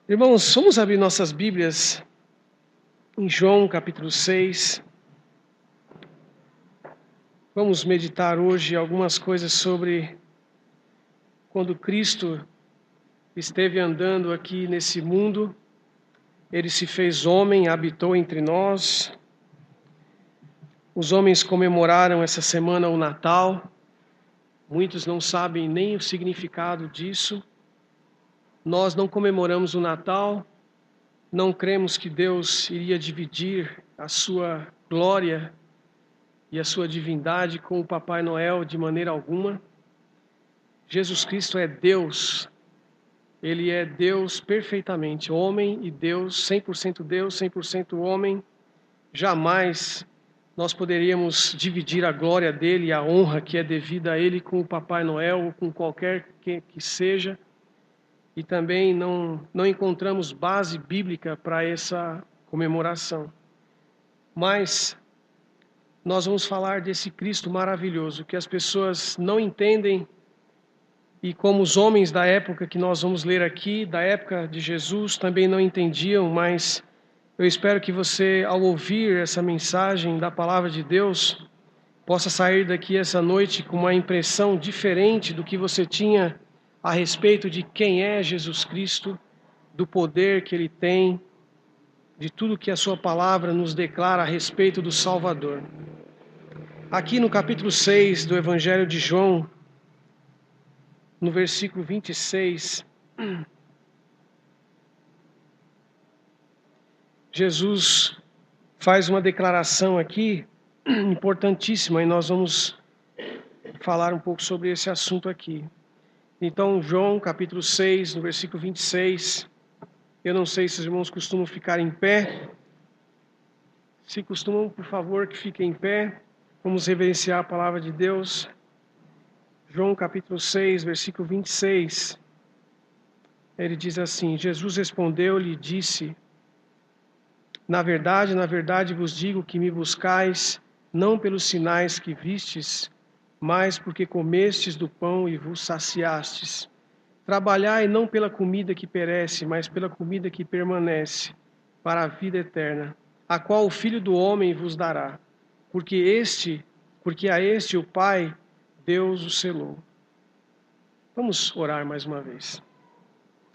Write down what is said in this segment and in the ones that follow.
Irmãos, vamos abrir nossas Bíblias em João capítulo 6. Vamos meditar hoje algumas coisas sobre quando Cristo esteve andando aqui nesse mundo. Ele se fez homem, habitou entre nós. Os homens comemoraram essa semana o Natal. Muitos não sabem nem o significado disso. Nós não comemoramos o Natal. Não cremos que Deus iria dividir a sua glória e a sua divindade com o Papai Noel de maneira alguma. Jesus Cristo é Deus. Ele é Deus perfeitamente, homem e Deus, 100% Deus, 100% homem. Jamais nós poderíamos dividir a glória dele e a honra que é devida a ele com o Papai Noel ou com qualquer que seja. E também não encontramos base bíblica para essa comemoração. Mas nós vamos falar desse Cristo maravilhoso, que as pessoas não entendem, e como os homens da época que nós vamos ler aqui, da época de Jesus, também não entendiam, mas eu espero que você, ao ouvir essa mensagem da Palavra de Deus, possa sair daqui essa noite com uma impressão diferente do que você tinha a respeito de quem é Jesus Cristo, do poder que Ele tem, de tudo que a Sua Palavra nos declara a respeito do Salvador. Aqui no capítulo 6 do Evangelho de João, no versículo 26, Jesus faz uma declaração aqui importantíssima e nós vamos falar um pouco sobre esse assunto aqui. Então, João capítulo 6, no versículo 26, eu não sei se os irmãos costumam ficar em pé. Se costumam, por favor, que fiquem em pé. Vamos reverenciar a palavra de Deus. João capítulo 6, versículo 26. Ele diz assim: Jesus respondeu-lhe e disse: na verdade vos digo que me buscais, não pelos sinais que vistes, mas porque comestes do pão e vos saciastes. Trabalhai não pela comida que perece, mas pela comida que permanece, para a vida eterna, a qual o Filho do Homem vos dará. Porque a este o Pai, Deus o selou. Vamos orar mais uma vez.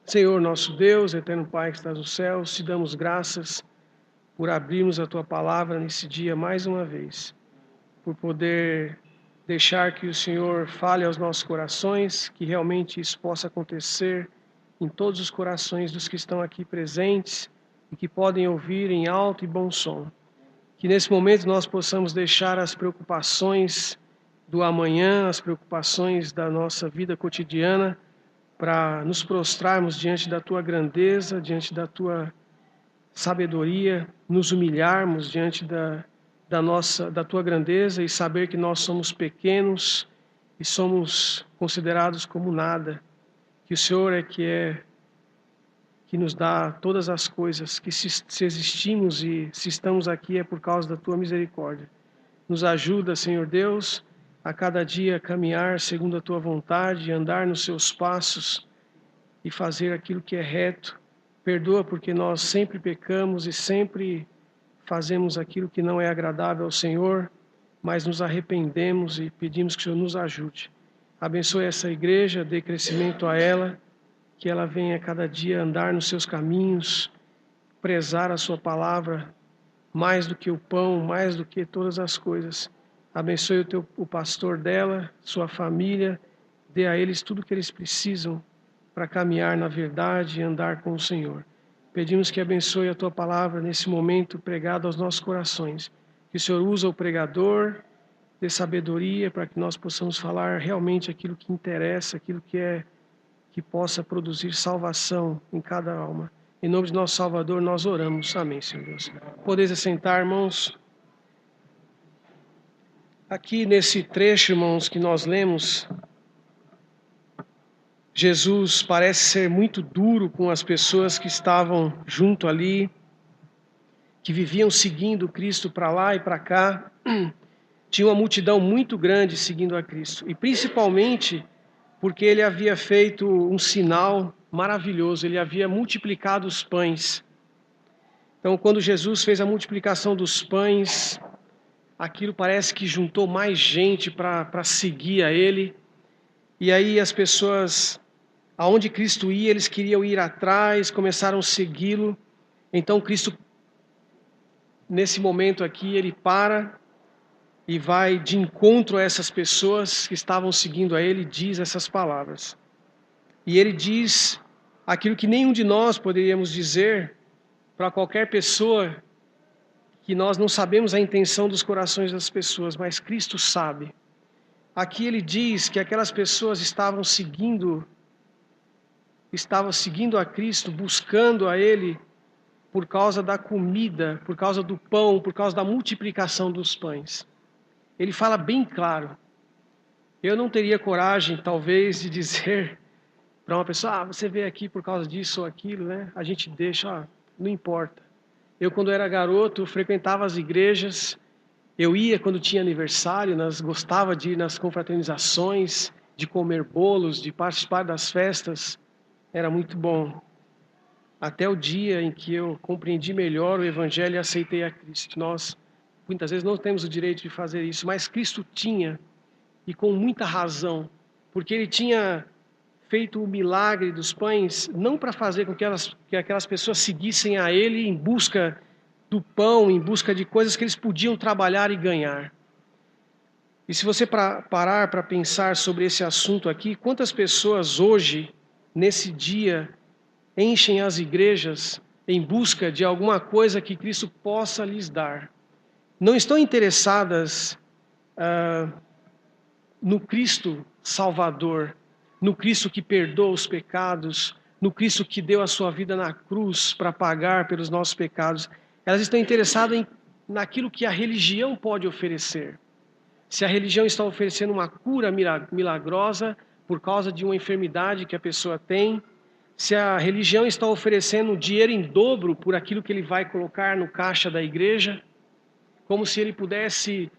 Senhor nosso Deus, eterno Pai que estás nos céus, te damos graças por abrirmos a Tua Palavra nesse dia mais uma vez, por poder deixar que o Senhor fale aos nossos corações, que realmente isso possa acontecer em todos os corações dos que estão aqui presentes e que podem ouvir em alto e bom som. Que nesse momento nós possamos deixar as preocupações do amanhã, as preocupações da nossa vida cotidiana, para nos prostrarmos diante da Tua grandeza, diante da Tua sabedoria, nos humilharmos diante da Tua grandeza e saber que nós somos pequenos e somos considerados como nada, que o Senhor é que nos dá todas as coisas, que se existimos e se estamos aqui é por causa da Tua misericórdia. Nos ajuda, Senhor Deus, a cada dia caminhar segundo a Tua vontade, andar nos Seus passos e fazer aquilo que é reto. Perdoa porque nós sempre pecamos e sempre fazemos aquilo que não é agradável ao Senhor, mas nos arrependemos e pedimos que o Senhor nos ajude. Abençoe essa igreja, dê crescimento a ela, que ela venha cada dia andar nos seus caminhos, prezar a sua palavra mais do que o pão, mais do que todas as coisas. Abençoe o pastor dela, sua família, dê a eles tudo o que eles precisam para caminhar na verdade e andar com o Senhor. Pedimos que abençoe a Tua palavra nesse momento pregada aos nossos corações. Que o Senhor use o pregador, dê sabedoria para que nós possamos falar realmente aquilo que interessa, aquilo que possa produzir salvação em cada alma. Em nome de nosso Salvador nós oramos. Amém, Senhor Deus. Podeis assentar, irmãos. Aqui nesse trecho, irmãos, que nós lemos, Jesus parece ser muito duro com as pessoas que estavam junto ali, que viviam seguindo Cristo para lá e para cá. Tinha uma multidão muito grande seguindo a Cristo. E principalmente porque ele havia feito um sinal maravilhoso, ele havia multiplicado os pães. Então, quando Jesus fez a multiplicação dos pães, aquilo parece que juntou mais gente para seguir a ele. E aí as pessoas, aonde Cristo ia, eles queriam ir atrás, começaram a segui-lo. Então Cristo, nesse momento aqui, ele para e vai de encontro a essas pessoas que estavam seguindo a ele, diz essas palavras. E ele diz aquilo que nenhum de nós poderíamos dizer para qualquer pessoa, que nós não sabemos a intenção dos corações das pessoas, mas Cristo sabe. Aqui ele diz que aquelas pessoas estavam seguindo a Cristo, buscando a Ele por causa da comida, por causa do pão, por causa da multiplicação dos pães. Ele fala bem claro. Eu não teria coragem, talvez, de dizer para uma pessoa, você veio aqui por causa disso ou aquilo, né? A gente deixa, não importa. Eu, quando era garoto, frequentava as igrejas, eu ia quando tinha aniversário, gostava de ir nas confraternizações, de comer bolos, de participar das festas, era muito bom. Até o dia em que eu compreendi melhor o Evangelho e aceitei a Cristo. Nós, muitas vezes, não temos o direito de fazer isso, mas Cristo tinha, e com muita razão, porque Ele tinha feito o milagre dos pães, não para fazer com que aquelas pessoas seguissem a Ele em busca do pão, em busca de coisas que eles podiam trabalhar e ganhar. E se você parar para pensar sobre esse assunto aqui, quantas pessoas hoje, nesse dia, enchem as igrejas em busca de alguma coisa que Cristo possa lhes dar. Não estão interessadas no Cristo Salvador, no Cristo que perdoa os pecados, no Cristo que deu a sua vida na cruz para pagar pelos nossos pecados. Elas estão interessadas naquilo que a religião pode oferecer. Se a religião está oferecendo uma cura milagrosa por causa de uma enfermidade que a pessoa tem, se a religião está oferecendo dinheiro em dobro por aquilo que ele vai colocar no caixa da igreja, como se ele pudesse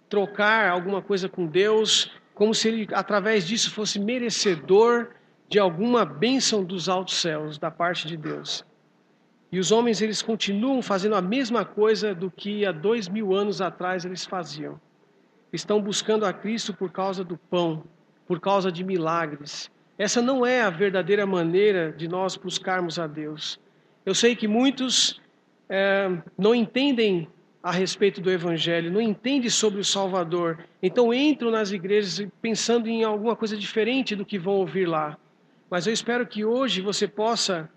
trocar alguma coisa com Deus, como se ele, através disso, fosse merecedor de alguma bênção dos altos céus, da parte de Deus. E os homens, eles continuam fazendo a mesma coisa do que há 2000 anos atrás eles faziam. Estão buscando a Cristo por causa do pão, por causa de milagres. Essa não é a verdadeira maneira de nós buscarmos a Deus. Eu sei que muitos não entendem a respeito do Evangelho, não entendem sobre o Salvador. Então entram nas igrejas pensando em alguma coisa diferente do que vão ouvir lá. Mas eu espero que hoje você possa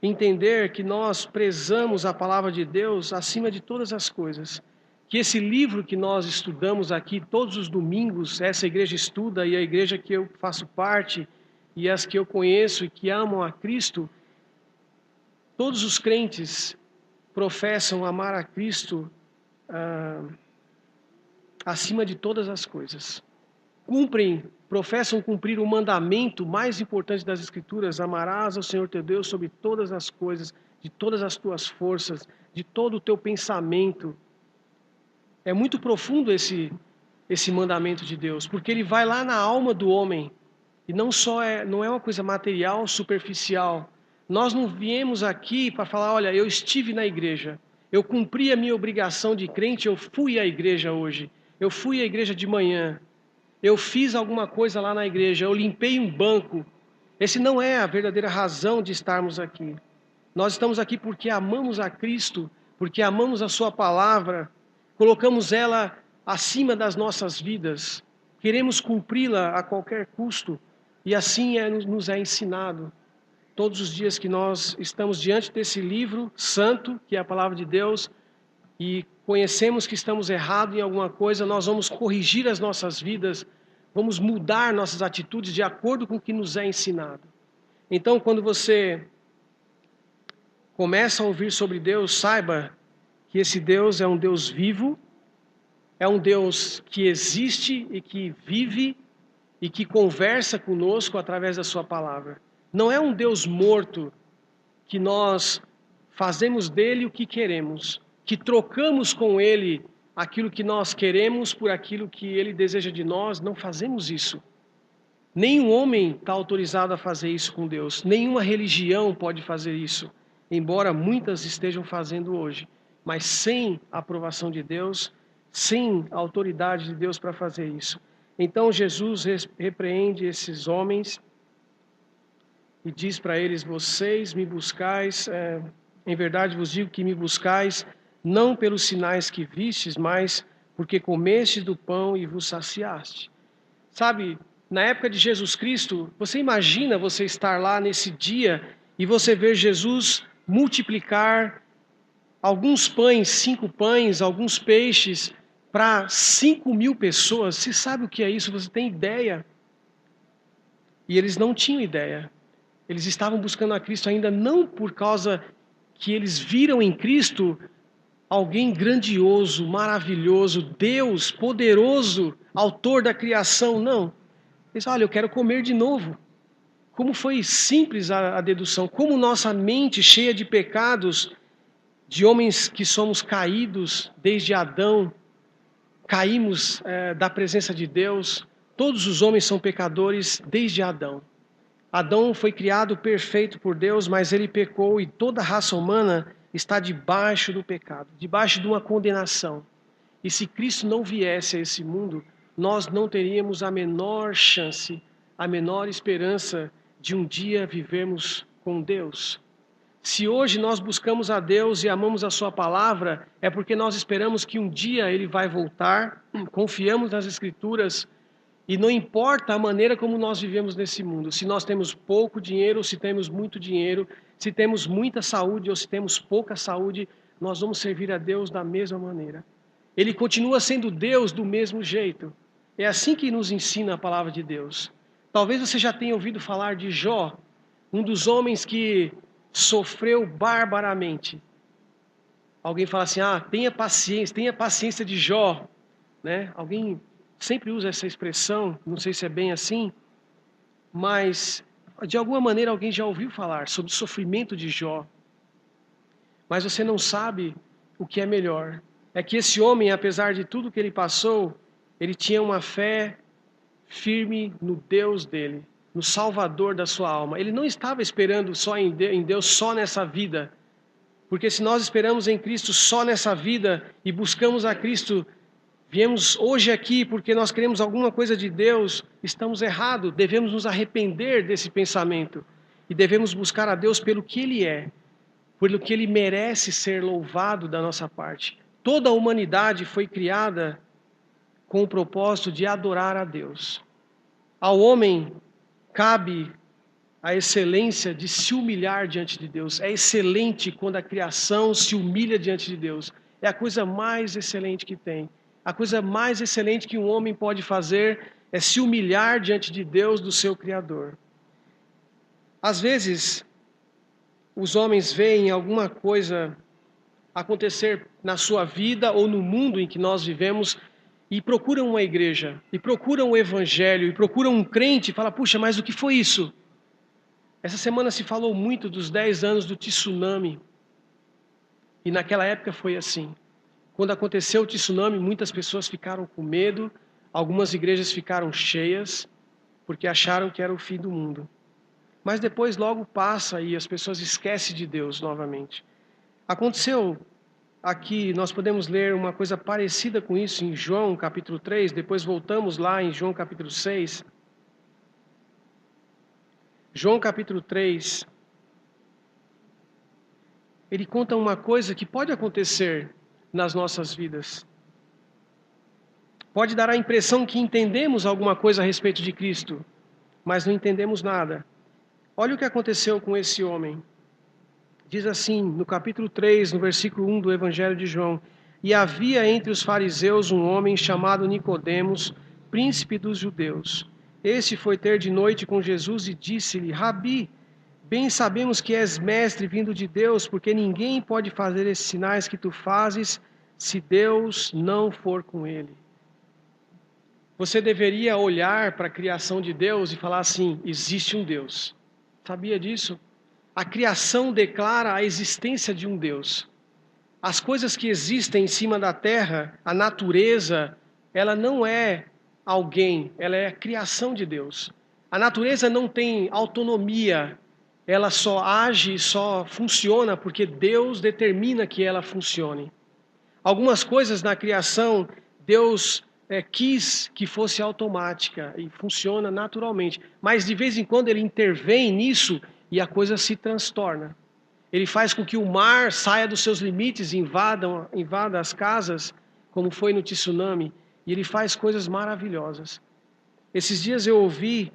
entender que nós prezamos a palavra de Deus acima de todas as coisas. Que esse livro que nós estudamos aqui todos os domingos, essa igreja estuda e a igreja que eu faço parte e as que eu conheço e que amam a Cristo, todos os crentes professam amar a Cristo acima de todas as coisas. Professam cumprir o mandamento mais importante das Escrituras: amarás ao Senhor teu Deus sobre todas as coisas, de todas as tuas forças, de todo o teu pensamento. É muito profundo esse mandamento de Deus, porque ele vai lá na alma do homem, e não é uma coisa material, superficial. Nós não viemos aqui para falar, olha, eu estive na igreja, eu cumpri a minha obrigação de crente, eu fui à igreja hoje, eu fui à igreja de manhã, eu fiz alguma coisa lá na igreja, eu limpei um banco. Esse não é a verdadeira razão de estarmos aqui. Nós estamos aqui porque amamos a Cristo, porque amamos a sua palavra, colocamos ela acima das nossas vidas, queremos cumpri-la a qualquer custo, e assim nos é ensinado. Todos os dias que nós estamos diante desse livro santo, que é a palavra de Deus, e conhecemos que estamos errados em alguma coisa, nós vamos corrigir as nossas vidas, vamos mudar nossas atitudes de acordo com o que nos é ensinado. Então, quando você começa a ouvir sobre Deus, saiba que esse Deus é um Deus vivo, é um Deus que existe e que vive e que conversa conosco através da sua palavra. Não é um Deus morto que nós fazemos dele o que queremos, que trocamos com ele aquilo que nós queremos por aquilo que ele deseja de nós. Não fazemos isso. Nenhum homem está autorizado a fazer isso com Deus. Nenhuma religião pode fazer isso, embora muitas estejam fazendo hoje. Mas sem a aprovação de Deus, sem a autoridade de Deus para fazer isso. Então Jesus repreende esses homens e diz para eles: vocês me buscais, em verdade vos digo que me buscais, não pelos sinais que vistes, mas porque comestes do pão e vos saciaste. Sabe, na época de Jesus Cristo, você imagina você estar lá nesse dia e você ver Jesus multiplicar alguns pães, 5 pães, alguns peixes, para 5.000 pessoas. Você sabe o que é isso? Você tem ideia? E eles não tinham ideia. Eles estavam buscando a Cristo ainda não por causa que eles viram em Cristo alguém grandioso, maravilhoso, Deus poderoso, autor da criação, não. Eles olha, eu quero comer de novo. Como foi simples a dedução, como nossa mente cheia de pecados, de homens que somos caídos desde Adão, caímos da presença de Deus. Todos os homens são pecadores desde Adão. Adão foi criado perfeito por Deus, mas ele pecou e toda a raça humana está debaixo do pecado, debaixo de uma condenação. E se Cristo não viesse a esse mundo, nós não teríamos a menor chance, a menor esperança de um dia vivermos com Deus. Se hoje nós buscamos a Deus e amamos a sua palavra, é porque nós esperamos que um dia Ele vai voltar, confiamos nas Escrituras, e não importa a maneira como nós vivemos nesse mundo, se nós temos pouco dinheiro ou se temos muito dinheiro, se temos muita saúde ou se temos pouca saúde, nós vamos servir a Deus da mesma maneira. Ele continua sendo Deus do mesmo jeito. É assim que nos ensina a palavra de Deus. Talvez você já tenha ouvido falar de Jó, um dos homens que sofreu barbaramente. Alguém fala assim, tenha paciência de Jó, né? Alguém sempre usa essa expressão, não sei se é bem assim, mas de alguma maneira alguém já ouviu falar sobre o sofrimento de Jó. Mas você não sabe o que é melhor. É que esse homem, apesar de tudo que ele passou, ele tinha uma fé firme no Deus dele, no Salvador da sua alma. Ele não estava esperando só em Deus só nessa vida. Porque se nós esperamos em Cristo só nessa vida e buscamos a Cristo, viemos hoje aqui porque nós queremos alguma coisa de Deus, estamos errados. Devemos nos arrepender desse pensamento e devemos buscar a Deus pelo que Ele é, pelo que Ele merece ser louvado da nossa parte. Toda a humanidade foi criada com o propósito de adorar a Deus. Ao homem cabe a excelência de se humilhar diante de Deus. É excelente quando a criação se humilha diante de Deus. É a coisa mais excelente que tem. A coisa mais excelente que um homem pode fazer é se humilhar diante de Deus, do seu Criador. Às vezes, os homens veem alguma coisa acontecer na sua vida ou no mundo em que nós vivemos e procuram uma igreja, e procuram o evangelho, e procuram um crente e falam, puxa, mas o que foi isso? Essa semana se falou muito dos 10 anos do tsunami. E naquela época foi assim. Quando aconteceu o tsunami, muitas pessoas ficaram com medo, algumas igrejas ficaram cheias, porque acharam que era o fim do mundo. Mas depois logo passa e as pessoas esquecem de Deus novamente. Aconteceu aqui, nós podemos ler uma coisa parecida com isso em João capítulo 3, depois voltamos lá em João capítulo 6. João capítulo 3, ele conta uma coisa que pode acontecer nas nossas vidas. Pode dar a impressão que entendemos alguma coisa a respeito de Cristo, mas não entendemos nada. Olha o que aconteceu com esse homem. Diz assim, no capítulo 3, no versículo 1 do Evangelho de João: E havia entre os fariseus um homem chamado Nicodemos, príncipe dos judeus. Este foi ter de noite com Jesus e disse-lhe: Rabi, bem sabemos que és mestre vindo de Deus, porque ninguém pode fazer esses sinais que tu fazes se Deus não for com ele. Você deveria olhar para a criação de Deus e falar assim: existe um Deus. Sabia disso? A criação declara a existência de um Deus. As coisas que existem em cima da terra, a natureza, ela não é alguém, ela é a criação de Deus. A natureza não tem autonomia, ela só age, só funciona porque Deus determina que ela funcione. Algumas coisas na criação, Deus quis que fosse automática e funciona naturalmente, mas de vez em quando Ele intervém nisso e a coisa se transtorna. Ele faz com que o mar saia dos seus limites e invada as casas, como foi no tsunami, e Ele faz coisas maravilhosas. Esses dias eu ouvi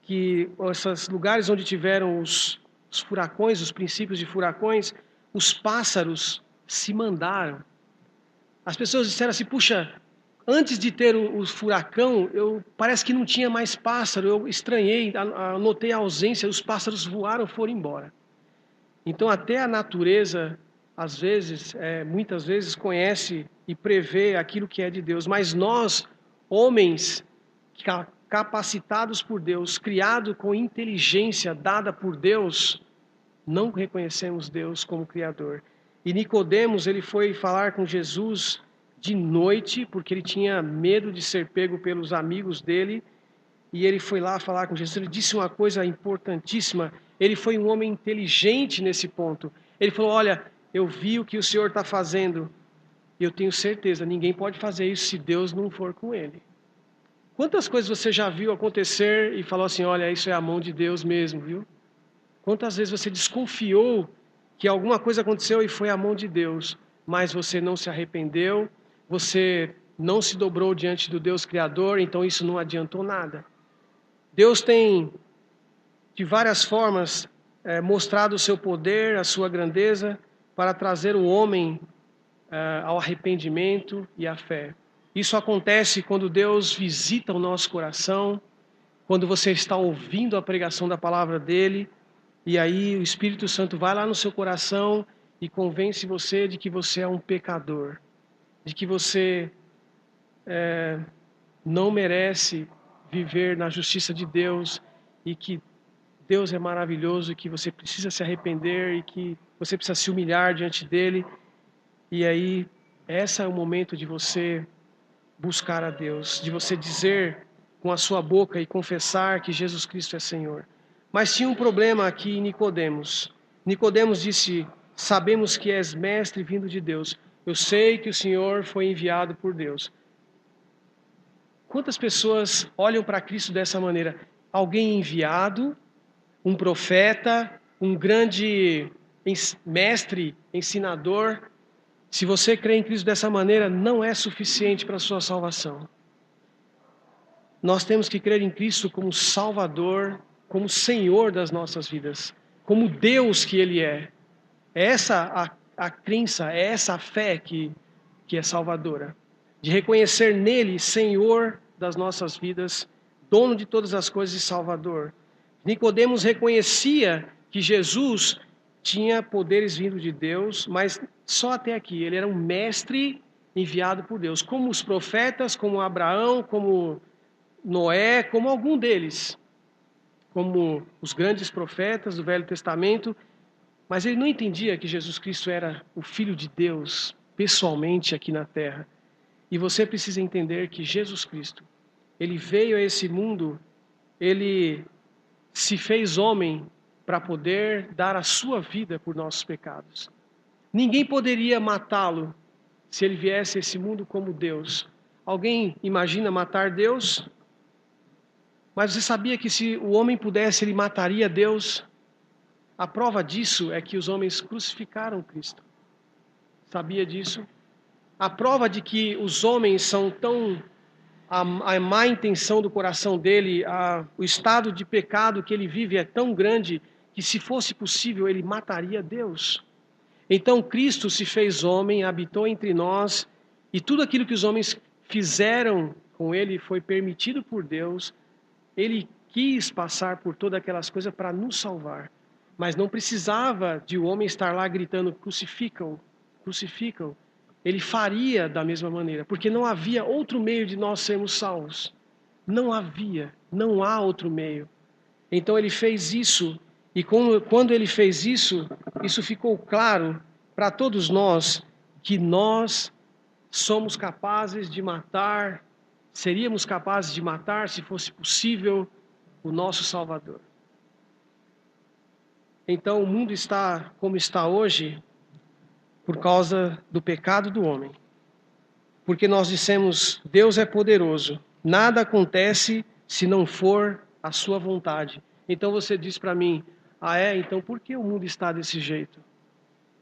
que esses lugares onde tiveram os furacões, os princípios de furacões, os pássaros se mandaram. As pessoas disseram assim, puxa, antes de ter o furacão, parece que não tinha mais pássaro, eu estranhei, notei a ausência, os pássaros voaram, foram embora. Então até a natureza, às vezes, muitas vezes conhece e prevê aquilo que é de Deus, mas nós, homens capacitados por Deus, criados com inteligência dada por Deus, não reconhecemos Deus como Criador. E Nicodemos, ele foi falar com Jesus de noite, porque ele tinha medo de ser pego pelos amigos dele, e ele foi lá falar com Jesus. Ele disse uma coisa importantíssima, ele foi um homem inteligente nesse ponto. Ele falou, olha, eu vi o que o Senhor está fazendo, e eu tenho certeza, ninguém pode fazer isso se Deus não for com ele. Quantas coisas você já viu acontecer e falou assim, olha, isso é a mão de Deus mesmo, viu? Quantas vezes você desconfiou que alguma coisa aconteceu e foi a mão de Deus, mas você não se arrependeu, você não se dobrou diante do Deus Criador, então isso não adiantou nada. Deus tem, de várias formas, mostrado o seu poder, a sua grandeza, para trazer o homem ao arrependimento e à fé. Isso acontece quando Deus visita o nosso coração, quando você está ouvindo a pregação da palavra dele, e aí o Espírito Santo vai lá no seu coração e convence você de que você é um pecador, de que você não merece viver na justiça de Deus e que Deus é maravilhoso e que você precisa se arrepender e que você precisa se humilhar diante dele. E aí, esse é o momento de você buscar a Deus, de você dizer com a sua boca e confessar que Jesus Cristo é Senhor. Mas tinha um problema aqui em Nicodemos. Nicodemos disse, sabemos que és mestre vindo de Deus. Eu sei que o Senhor foi enviado por Deus. Quantas pessoas olham para Cristo dessa maneira? Alguém enviado, um profeta, um grande mestre, ensinador. Se você crê em Cristo dessa maneira, não é suficiente para a sua salvação. Nós temos que crer em Cristo como Salvador, como Senhor das nossas vidas, como Deus que Ele é. É essa a crença, é essa a fé que é salvadora. De reconhecer nele Senhor das nossas vidas, dono de todas as coisas e Salvador. Nicodemos reconhecia que Jesus tinha poderes vindos de Deus, mas só até aqui. Ele era um mestre enviado por Deus, como os profetas, como Abraão, como Noé, como algum deles, como os grandes profetas do Velho Testamento, mas ele não entendia que Jesus Cristo era o Filho de Deus, pessoalmente aqui na terra. E você precisa entender que Jesus Cristo, ele veio a esse mundo, ele se fez homem para poder dar a sua vida por nossos pecados. Ninguém poderia matá-lo se ele viesse a esse mundo como Deus. Alguém imagina matar Deus? Mas você sabia que se o homem pudesse, ele mataria Deus? A prova disso é que os homens crucificaram Cristo. Sabia disso? A prova de que os homens são tão... A má intenção do coração dele, o estado de pecado que ele vive é tão grande que, se fosse possível, ele mataria Deus. Então Cristo se fez homem, habitou entre nós, e tudo aquilo que os homens fizeram com ele foi permitido por Deus. Ele quis passar por todas aquelas coisas para nos salvar. Mas não precisava de o homem estar lá gritando, crucificam, crucificam. Ele faria da mesma maneira, porque não havia outro meio de nós sermos salvos. Não havia, não há outro meio. Então ele fez isso, e quando ele fez isso, isso ficou claro para todos nós, que nós somos capazes de matar, seríamos capazes de matar, se fosse possível, o nosso Salvador. Então o mundo está como está hoje por causa do pecado do homem. Porque nós dissemos, Deus é poderoso, nada acontece se não for a sua vontade. Então você diz para mim, então por que o mundo está desse jeito?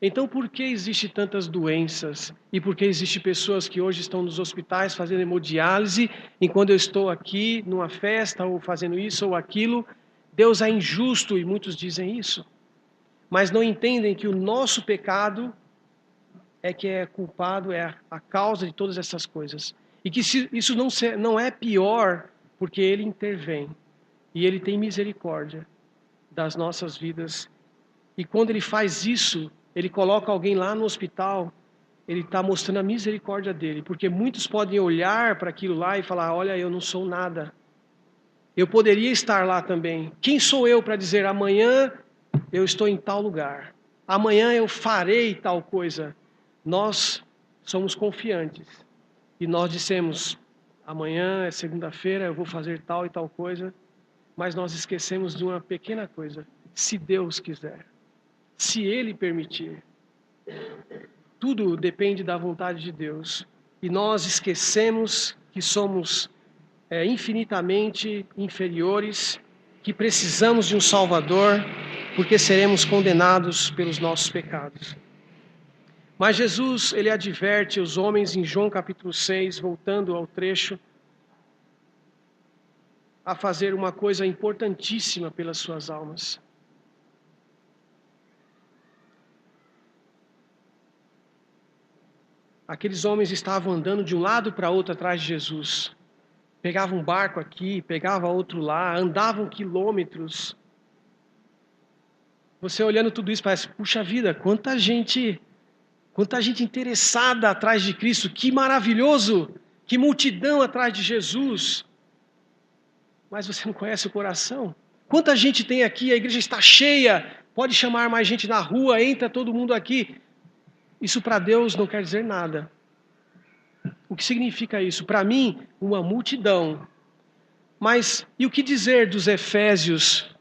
Então por que existem tantas doenças? E por que existem pessoas que hoje estão nos hospitais fazendo hemodiálise, enquanto eu estou aqui numa festa ou fazendo isso ou aquilo? Deus é injusto e muitos dizem isso. Mas não entendem que o nosso pecado é que é culpado, é a causa de todas essas coisas. E que isso não é pior porque Ele intervém. E Ele tem misericórdia das nossas vidas. E quando Ele faz isso, Ele coloca alguém lá no hospital, Ele está mostrando a misericórdia dEle. Porque muitos podem olhar para aquilo lá e falar, olha, eu não sou nada. Eu poderia estar lá também. Quem sou eu para dizer, amanhã eu estou em tal lugar. Amanhã eu farei tal coisa. Nós somos confiantes. E nós dissemos, amanhã é segunda-feira, eu vou fazer tal e tal coisa. Mas nós esquecemos de uma pequena coisa. Se Deus quiser. Se Ele permitir. Tudo depende da vontade de Deus. E nós esquecemos que somos infinitamente inferiores, que precisamos de um Salvador, porque seremos condenados pelos nossos pecados. Mas Jesus, Ele adverte os homens em João capítulo 6, voltando ao trecho, a fazer uma coisa importantíssima pelas suas almas. Aqueles homens estavam andando de um lado para outro atrás de Jesus. Pegavam um barco aqui, pegavam outro lá, andavam quilômetros. Você olhando tudo isso parece, puxa vida, quanta gente interessada atrás de Cristo, que maravilhoso, que multidão atrás de Jesus. Mas você não conhece o coração? Quanta gente tem aqui, a igreja está cheia, pode chamar mais gente na rua, entra todo mundo aqui. Isso para Deus não quer dizer nada. O que significa isso? Para mim, uma multidão. Mas e o que dizer dos efésios,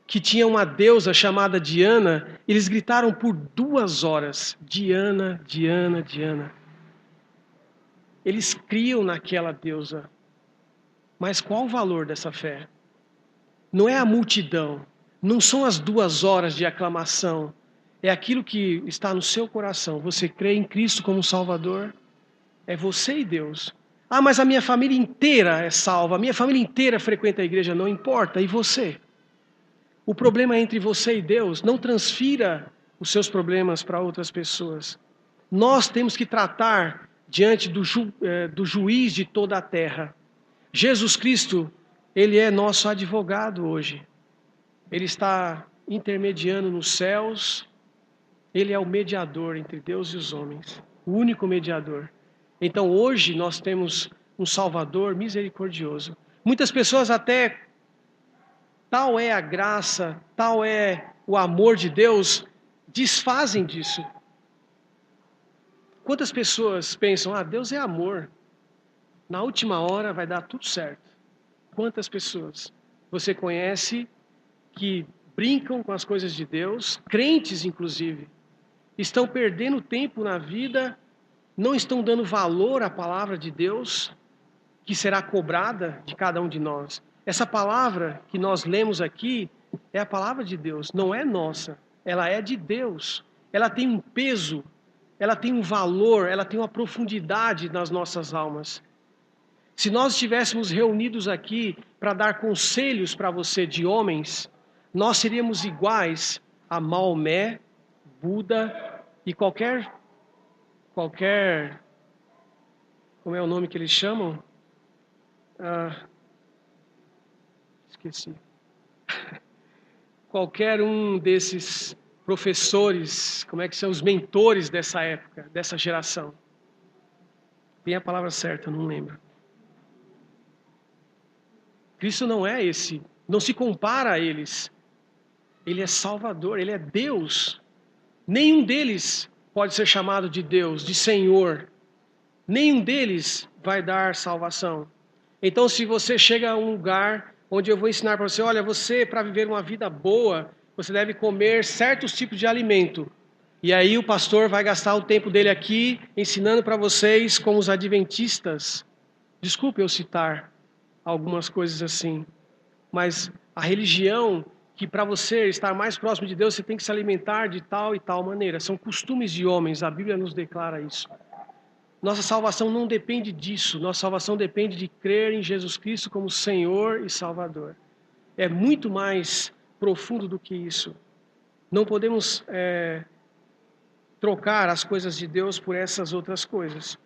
que tinham uma deusa chamada Diana? Eles gritaram por 2 horas, Diana, Diana, Diana. Eles criam naquela deusa. Mas qual o valor dessa fé? Não é a multidão, não são as 2 horas de aclamação. É aquilo que está no seu coração. Você crê em Cristo como Salvador? É você e Deus. Mas a minha família inteira é salva, a minha família inteira frequenta a igreja. Não importa, e você? O problema é entre você e Deus. Não transfira os seus problemas para outras pessoas. Nós temos que tratar diante do juiz de toda a terra. Jesus Cristo, Ele é nosso advogado hoje. Ele está intermediando nos céus. Ele é o mediador entre Deus e os homens. O único mediador. Então hoje nós temos um Salvador misericordioso. Muitas pessoas até, tal é a graça, tal é o amor de Deus, desfazem disso. Quantas pessoas pensam, Deus é amor, na última hora vai dar tudo certo. Quantas pessoas você conhece que brincam com as coisas de Deus, crentes inclusive, estão perdendo tempo na vida, não estão dando valor à palavra de Deus, que será cobrada de cada um de nós. Essa palavra que nós lemos aqui é a palavra de Deus, não é nossa, ela é de Deus. Ela tem um peso, ela tem um valor, ela tem uma profundidade nas nossas almas. Se nós estivéssemos reunidos aqui para dar conselhos para você de homens, nós seríamos iguais a Maomé, Buda e qualquer, como é o nome que eles chamam? Esqueci. Qualquer um desses professores, como é que são os mentores dessa época, dessa geração. Tem a palavra certa, não lembro. Cristo não é esse, não se compara a eles. Ele é Salvador, Ele é Deus. Nenhum deles pode ser chamado de Deus, de Senhor. Nenhum deles vai dar salvação. Então, se você chega a um lugar onde eu vou ensinar para você, olha, você, para viver uma vida boa, você deve comer certos tipos de alimento. E aí o pastor vai gastar o tempo dele aqui, ensinando para vocês como os adventistas, desculpe eu citar algumas coisas assim, mas a religião, que para você estar mais próximo de Deus, você tem que se alimentar de tal e tal maneira. São costumes de homens, a Bíblia nos declara isso. Nossa salvação não depende disso. Nossa salvação depende de crer em Jesus Cristo como Senhor e Salvador. É muito mais profundo do que isso. Não podemos trocar as coisas de Deus por essas outras coisas.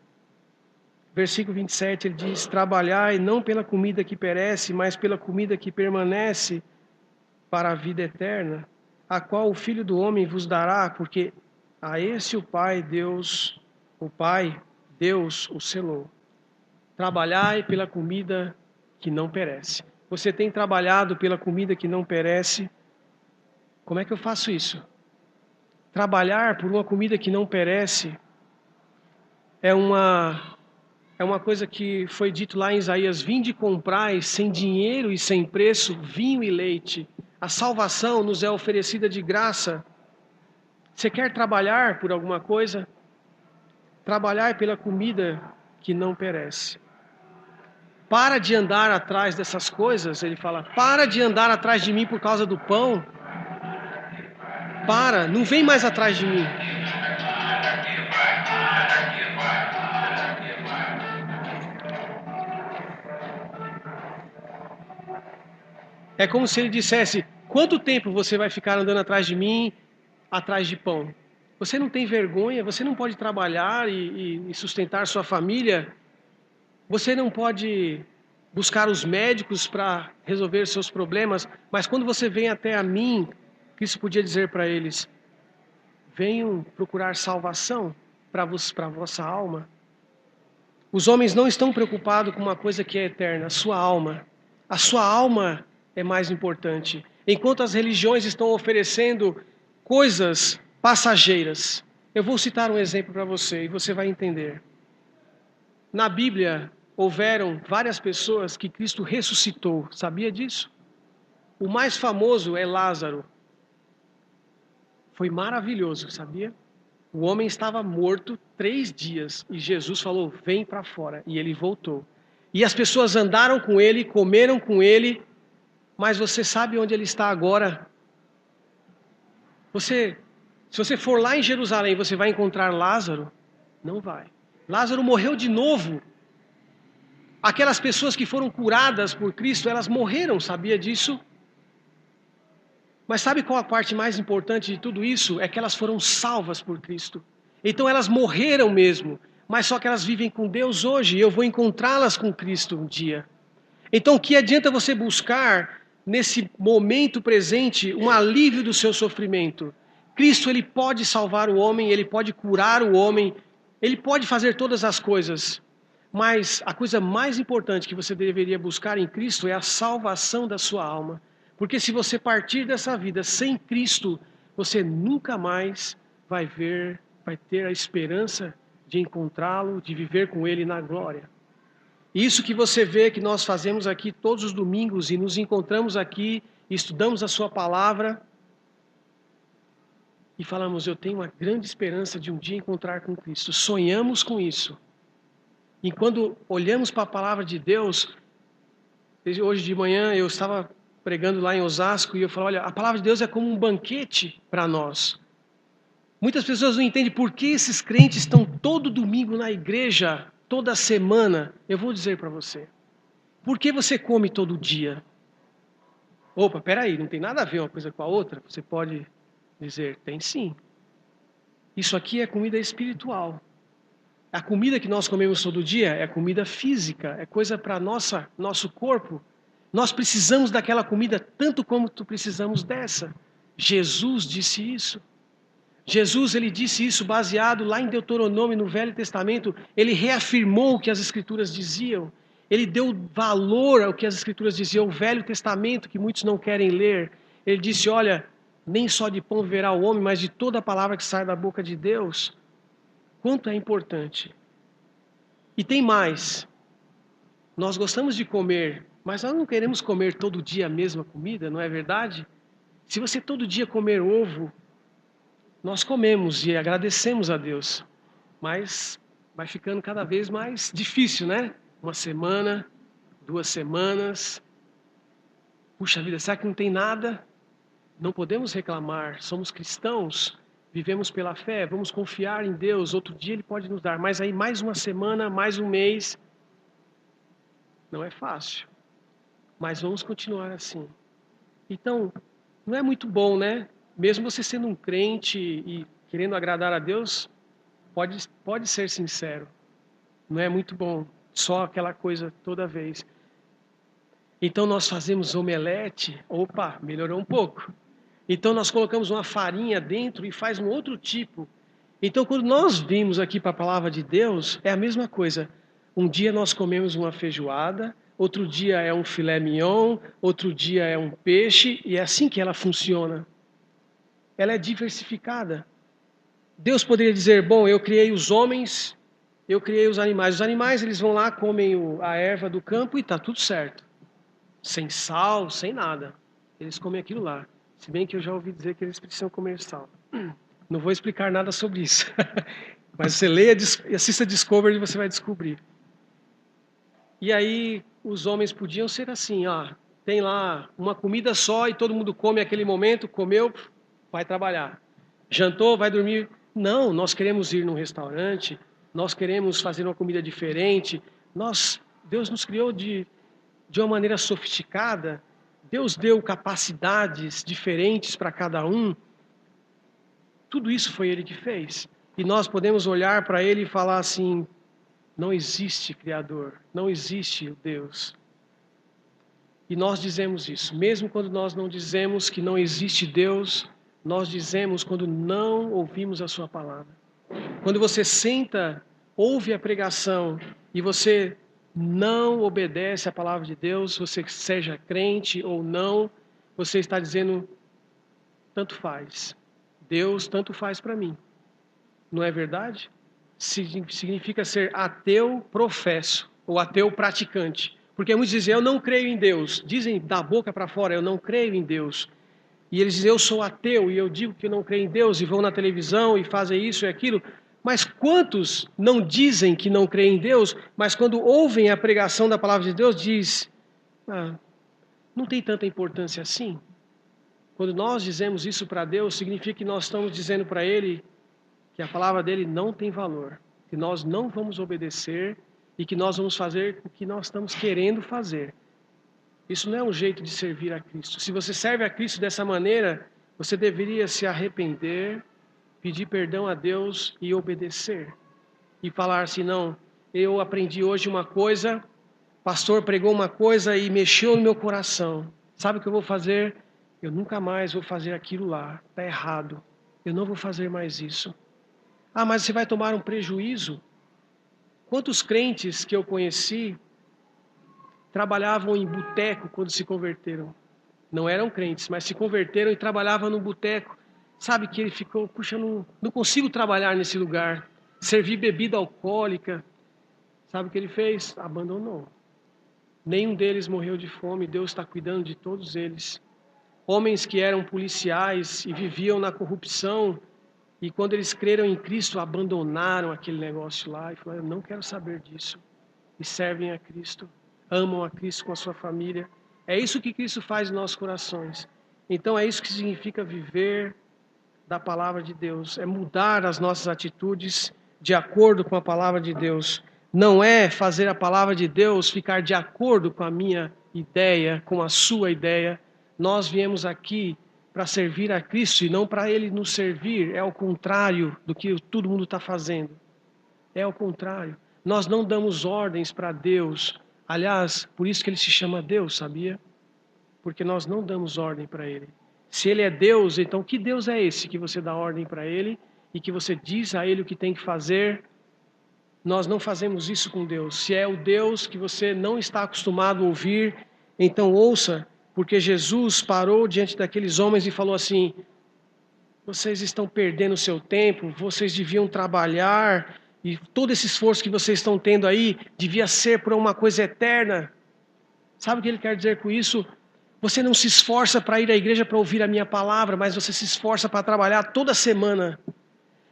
Versículo 27, ele diz, trabalhai não pela comida que perece, mas pela comida que permanece para a vida eterna, a qual o Filho do Homem vos dará, porque a esse o Pai Deus o selou. Trabalhai pela comida que não perece. Você tem trabalhado pela comida que não perece? Como é que eu faço isso? Trabalhar por uma comida que não perece é uma coisa que foi dito lá em Isaías, vinde comprai sem dinheiro e sem preço vinho e leite. A salvação nos é oferecida de graça. Você quer trabalhar por alguma coisa? Trabalhar pela comida que não perece. Para de andar atrás dessas coisas, ele fala, para de andar atrás de mim por causa do pão. Para, não vem mais atrás de mim. É como se ele dissesse, quanto tempo você vai ficar andando atrás de mim, atrás de pão? Você não tem vergonha? Você não pode trabalhar e sustentar sua família? Você não pode buscar os médicos para resolver seus problemas? Mas quando você vem até a mim, Cristo podia dizer para eles, venham procurar salvação para a vossa alma. Os homens não estão preocupados com uma coisa que é eterna, a sua alma. A sua alma é mais importante. Enquanto as religiões estão oferecendo coisas passageiras. Eu vou citar um exemplo para você e você vai entender. Na Bíblia, houveram várias pessoas que Cristo ressuscitou. Sabia disso? O mais famoso é Lázaro. Foi maravilhoso, sabia? O homem estava morto 3 dias e Jesus falou, vem para fora. E ele voltou. E as pessoas andaram com ele, comeram com ele, mas você sabe onde ele está agora? Se você for lá em Jerusalém, você vai encontrar Lázaro? Não vai. Lázaro morreu de novo. Aquelas pessoas que foram curadas por Cristo, elas morreram, sabia disso? Mas sabe qual a parte mais importante de tudo isso? É que elas foram salvas por Cristo. Então elas morreram mesmo, mas só que elas vivem com Deus hoje, e eu vou encontrá-las com Cristo um dia. Então o que adianta você buscar, nesse momento presente, um alívio do seu sofrimento? Cristo, ele pode salvar o homem, ele pode curar o homem, ele pode fazer todas as coisas. Mas a coisa mais importante que você deveria buscar em Cristo é a salvação da sua alma. Porque se você partir dessa vida sem Cristo, você nunca mais vai ter a esperança de encontrá-lo, de viver com ele na glória. Isso que você vê que nós fazemos aqui todos os domingos e nos encontramos aqui, estudamos a sua palavra e falamos, eu tenho uma grande esperança de um dia encontrar com Cristo. Sonhamos com isso. E quando olhamos para a palavra de Deus, hoje de manhã eu estava pregando lá em Osasco, e eu falo, olha, a palavra de Deus é como um banquete para nós. Muitas pessoas não entendem por que esses crentes estão todo domingo na igreja, toda semana. Eu vou dizer para você. Por que você come todo dia? Opa, peraí, não tem nada a ver uma coisa com a outra? Você pode dizer, tem sim. Isso aqui é comida espiritual. A comida que nós comemos todo dia é comida física, é coisa para nosso corpo. Nós precisamos daquela comida tanto como precisamos dessa. Jesus disse isso. Jesus, ele disse isso baseado lá em Deuteronômio, no Velho Testamento. Ele reafirmou o que as Escrituras diziam. Ele deu valor ao que as Escrituras diziam. O Velho Testamento, que muitos não querem ler. Ele disse, olha, nem só de pão viverá o homem, mas de toda a palavra que sai da boca de Deus. Quanto é importante. E tem mais. Nós gostamos de comer Mas nós não queremos comer todo dia a mesma comida, não é verdade? Se você todo dia comer ovo, nós comemos e agradecemos a Deus. Mas vai ficando cada vez mais difícil, né? Uma semana, 2 semanas. Puxa vida, será que não tem nada? Não podemos reclamar, somos cristãos, vivemos pela fé, vamos confiar em Deus, outro dia Ele pode nos dar. Mas aí mais uma semana, mais um mês, não é fácil. Mas vamos continuar assim. Então, não é muito bom, né? Mesmo você sendo um crente e querendo agradar a Deus, pode ser sincero. Não é muito bom, só aquela coisa toda vez. Então nós fazemos omelete, opa, melhorou um pouco. Então nós colocamos uma farinha dentro e faz um outro tipo. Então quando nós vimos aqui para a palavra de Deus, é a mesma coisa. Um dia nós comemos uma feijoada, outro dia é um filé mignon, outro dia é um peixe, e é assim que ela funciona. Ela é diversificada. Deus poderia dizer, bom, eu criei os homens, eu criei os animais. Os animais, eles vão lá, comem a erva do campo e está tudo certo. Sem sal, sem nada. Eles comem aquilo lá. Se bem que eu já ouvi dizer que eles precisam comer sal. Não vou explicar nada sobre isso. Mas você leia e assista Discovery e você vai descobrir. E aí os homens podiam ser assim, ó, tem lá uma comida só e todo mundo come aquele momento, comeu, vai trabalhar. Jantou, vai dormir. Não, nós queremos ir num restaurante, nós queremos fazer uma comida diferente. Deus nos criou de uma maneira sofisticada. Deus deu capacidades diferentes para cada um. Tudo isso foi Ele que fez. E nós podemos olhar para Ele e falar assim, não existe Criador, não existe o Deus. E nós dizemos isso, mesmo quando nós não dizemos que não existe Deus, nós dizemos quando não ouvimos a sua palavra. Quando você senta, ouve a pregação e você não obedece à palavra de Deus, você seja crente ou não, você está dizendo, tanto faz. Deus tanto faz para mim. Não é verdade? Significa ser ateu professo ou ateu praticante. Porque muitos dizem, eu não creio em Deus. Dizem da boca para fora, eu não creio em Deus. E eles dizem, eu sou ateu e eu digo que não creio em Deus e vão na televisão e fazem isso e aquilo. Mas quantos não dizem que não creem em Deus, mas quando ouvem a pregação da palavra de Deus, diz, não tem tanta importância assim? Quando nós dizemos isso para Deus, significa que nós estamos dizendo para Ele que a palavra dele não tem valor, que nós não vamos obedecer e que nós vamos fazer o que nós estamos querendo fazer. Isso não é um jeito de servir a Cristo. Se você serve a Cristo dessa maneira, você deveria se arrepender, pedir perdão a Deus e obedecer. E falar assim, não, eu aprendi hoje uma coisa, o pastor pregou uma coisa e mexeu no meu coração. Sabe o que eu vou fazer? Eu nunca mais vou fazer aquilo lá, está errado. Eu não vou fazer mais isso. Mas você vai tomar um prejuízo? Quantos crentes que eu conheci trabalhavam em boteco quando se converteram? Não eram crentes, mas se converteram e trabalhavam no boteco. Sabe que ele ficou, puxa, não consigo trabalhar nesse lugar. Servir bebida alcoólica. Sabe o que ele fez? Abandonou. Nenhum deles morreu de fome, Deus está cuidando de todos eles. Homens que eram policiais e viviam na corrupção, e quando eles creram em Cristo, abandonaram aquele negócio lá e falaram, eu não quero saber disso. E servem a Cristo, amam a Cristo com a sua família. É isso que Cristo faz em nossos corações. Então é isso que significa viver da palavra de Deus. É mudar as nossas atitudes de acordo com a palavra de Deus. Não é fazer a palavra de Deus ficar de acordo com a minha ideia, com a sua ideia. Nós viemos aqui para servir a Cristo e não para Ele nos servir. É o contrário do que todo mundo está fazendo. É o contrário. Nós não damos ordens para Deus. Aliás, por isso que Ele se chama Deus, sabia? Porque nós não damos ordem para Ele. Se Ele é Deus, então que Deus é esse que você dá ordem para Ele e que você diz a Ele o que tem que fazer? Nós não fazemos isso com Deus. Se é o Deus que você não está acostumado a ouvir, então ouça, porque Jesus parou diante daqueles homens e falou assim, vocês estão perdendo o seu tempo, vocês deviam trabalhar, e todo esse esforço que vocês estão tendo aí, devia ser por uma coisa eterna. Sabe o que ele quer dizer com isso? Você não se esforça para ir à igreja para ouvir a minha palavra, mas você se esforça para trabalhar toda semana.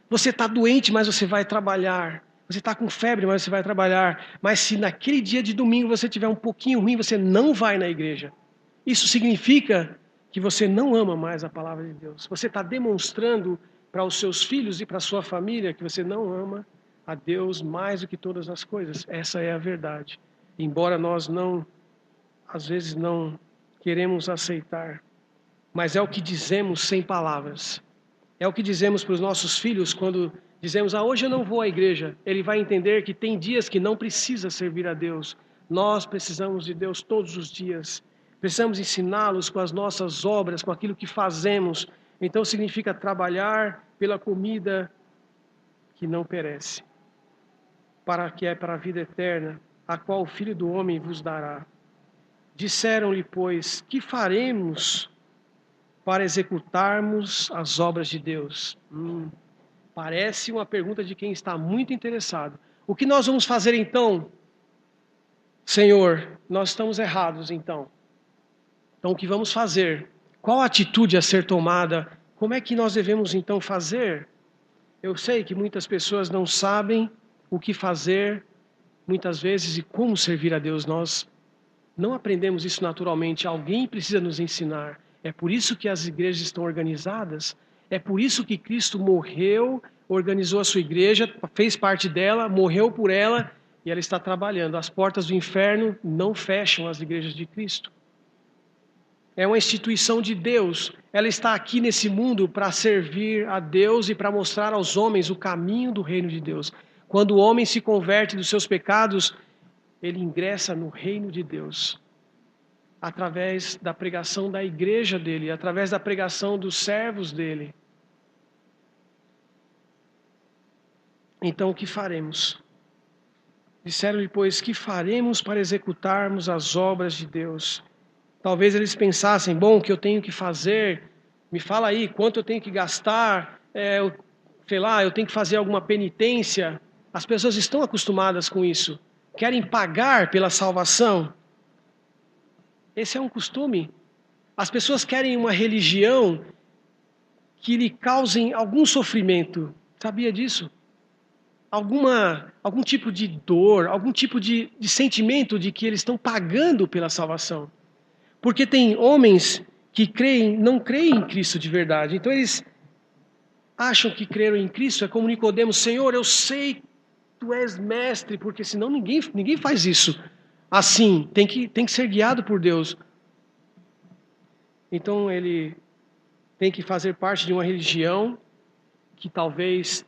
Você está doente, mas você vai trabalhar. Você está com febre, mas você vai trabalhar. Mas se naquele dia de domingo você tiver um pouquinho ruim, você não vai na igreja. Isso significa que você não ama mais a palavra de Deus. Você está demonstrando para os seus filhos e para a sua família que você não ama a Deus mais do que todas as coisas. Essa é a verdade. Embora nós às vezes não queremos aceitar, mas é o que dizemos sem palavras. É o que dizemos para os nossos filhos quando dizemos, hoje eu não vou à igreja. Ele vai entender que tem dias que não precisa servir a Deus. Nós precisamos de Deus todos os dias. Precisamos ensiná-los com as nossas obras, com aquilo que fazemos. Então significa trabalhar pela comida que não perece, para que é para a vida eterna, a qual o Filho do Homem vos dará. Disseram-lhe, pois, que faremos para executarmos as obras de Deus? Parece uma pergunta de quem está muito interessado. O que nós vamos fazer então? Senhor, nós estamos errados então. Então o que vamos fazer? Qual a atitude a ser tomada? Como é que nós devemos então fazer? Eu sei que muitas pessoas não sabem o que fazer, muitas vezes, e como servir a Deus. Nós não aprendemos isso naturalmente, alguém precisa nos ensinar. É por isso que as igrejas estão organizadas, é por isso que Cristo morreu, organizou a sua igreja, fez parte dela, morreu por ela e ela está trabalhando. As portas do inferno não fecham as igrejas de Cristo. É uma instituição de Deus, ela está aqui nesse mundo para servir a Deus e para mostrar aos homens o caminho do reino de Deus. Quando o homem se converte dos seus pecados, ele ingressa no reino de Deus, através da pregação da igreja dele, através da pregação dos servos dele. Então, o que faremos? Disseram-lhe, pois, que faremos para executarmos as obras de Deus? Talvez eles pensassem, bom, o que eu tenho que fazer? Me fala aí, quanto eu tenho que gastar? Eu tenho que fazer alguma penitência? As pessoas estão acostumadas com isso. Querem pagar pela salvação. Esse é um costume. As pessoas querem uma religião que lhe causem algum sofrimento. Sabia disso? Algum tipo de dor, algum tipo de sentimento de que eles estão pagando pela salvação. Porque tem homens que não creem em Cristo de verdade. Então eles acham que creram em Cristo é como Nicodemos, Senhor, eu sei tu és mestre, porque senão ninguém faz isso. Assim, tem que ser guiado por Deus. Então ele tem que fazer parte de uma religião que talvez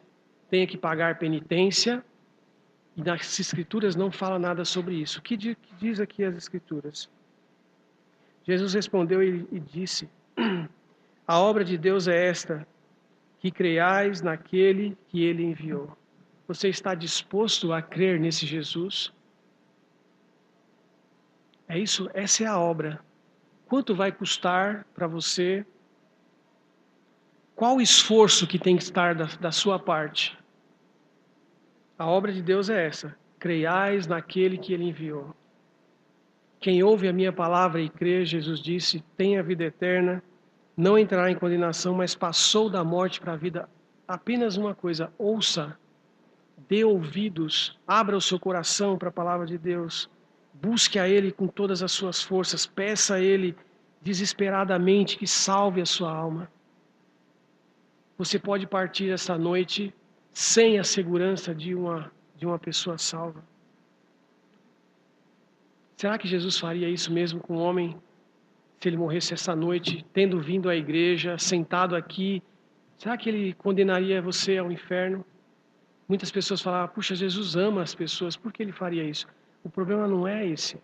tenha que pagar penitência, e nas Escrituras não fala nada sobre isso. O que diz aqui as Escrituras? Jesus respondeu e disse, a obra de Deus é esta, que creiais naquele que ele enviou. Você está disposto a crer nesse Jesus? É isso, essa é a obra. Quanto vai custar para você? Qual o esforço que tem que estar da sua parte? A obra de Deus é essa, creiais naquele que ele enviou. Quem ouve a minha palavra e crê, Jesus disse, tem a vida eterna, não entrará em condenação, mas passou da morte para a vida. Apenas uma coisa, ouça, dê ouvidos, abra o seu coração para a palavra de Deus, busque a Ele com todas as suas forças, peça a Ele desesperadamente que salve a sua alma. Você pode partir esta noite sem a segurança de uma pessoa salva. Será que Jesus faria isso mesmo com um homem? Se ele morresse essa noite, tendo vindo à igreja, sentado aqui, será que ele condenaria você ao inferno? Muitas pessoas falam, puxa, Jesus ama as pessoas, por que ele faria isso? O problema não é esse.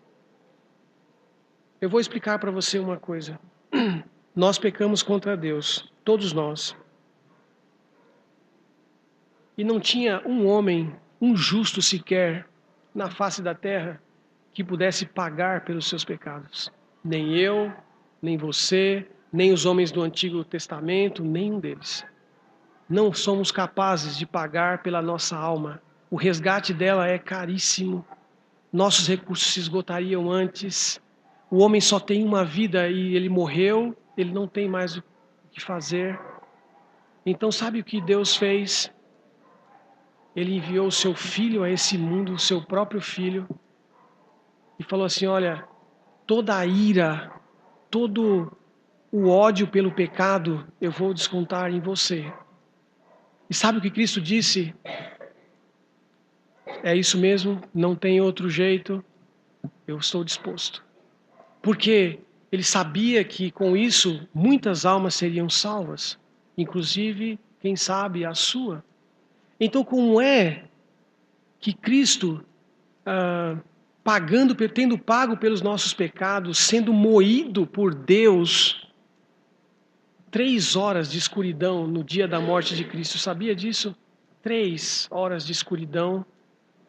Eu vou explicar para você uma coisa. Nós pecamos contra Deus, todos nós. E não tinha um homem, um justo sequer, na face da terra, que pudesse pagar pelos seus pecados. Nem eu, nem você, nem os homens do Antigo Testamento, nenhum deles. Não somos capazes de pagar pela nossa alma. O resgate dela é caríssimo. Nossos recursos se esgotariam antes. o homem só tem uma vida e ele morreu, ele não tem mais o que fazer. Então sabe o que Deus fez? Ele enviou o seu filho a esse mundo, o seu próprio filho, e falou assim, olha, toda a ira, todo o ódio pelo pecado, eu vou descontar em você. E sabe o que Cristo disse? É isso mesmo, não tem outro jeito, eu estou disposto. Porque ele sabia que com isso muitas almas seriam salvas, inclusive, quem sabe, a sua. Então, como é que Cristo, tendo pago pelos nossos pecados, sendo moído por Deus, 3 horas de escuridão no dia da morte de Cristo, sabia disso? 3 horas de escuridão,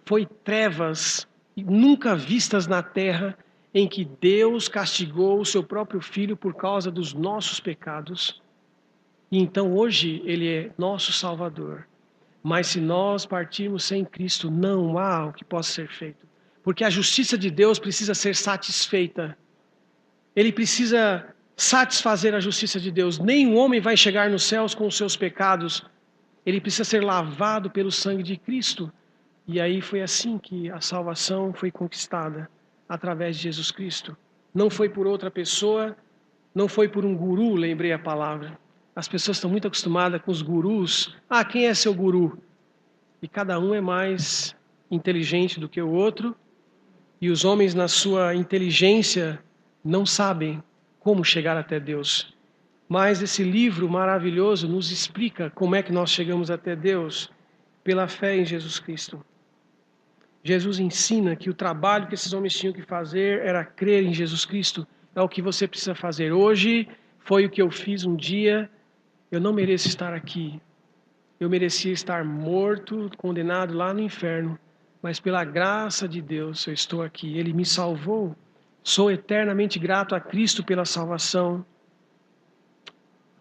foi trevas nunca vistas na terra, em que Deus castigou o seu próprio Filho por causa dos nossos pecados. E então hoje Ele é nosso Salvador. Mas se nós partirmos sem Cristo, não há o que possa ser feito. Porque a justiça de Deus precisa ser satisfeita. Ele precisa satisfazer a justiça de Deus. Nenhum homem vai chegar nos céus com os seus pecados. Ele precisa ser lavado pelo sangue de Cristo. E aí foi assim que a salvação foi conquistada, através de Jesus Cristo. Não foi por outra pessoa, não foi por um guru, lembrei a palavra. As pessoas estão muito acostumadas com os gurus. Ah, quem é seu guru? E cada um é mais inteligente do que o outro. E os homens, na sua inteligência, não sabem como chegar até Deus. Mas esse livro maravilhoso nos explica como é que nós chegamos até Deus, pela fé em Jesus Cristo. Jesus ensina que o trabalho que esses homens tinham que fazer era crer em Jesus Cristo. É o que você precisa fazer. Hoje foi o que eu fiz um dia. Eu não mereço estar aqui. Eu merecia estar morto, condenado lá no inferno. Mas pela graça de Deus eu estou aqui. Ele me salvou. Sou eternamente grato a Cristo pela salvação.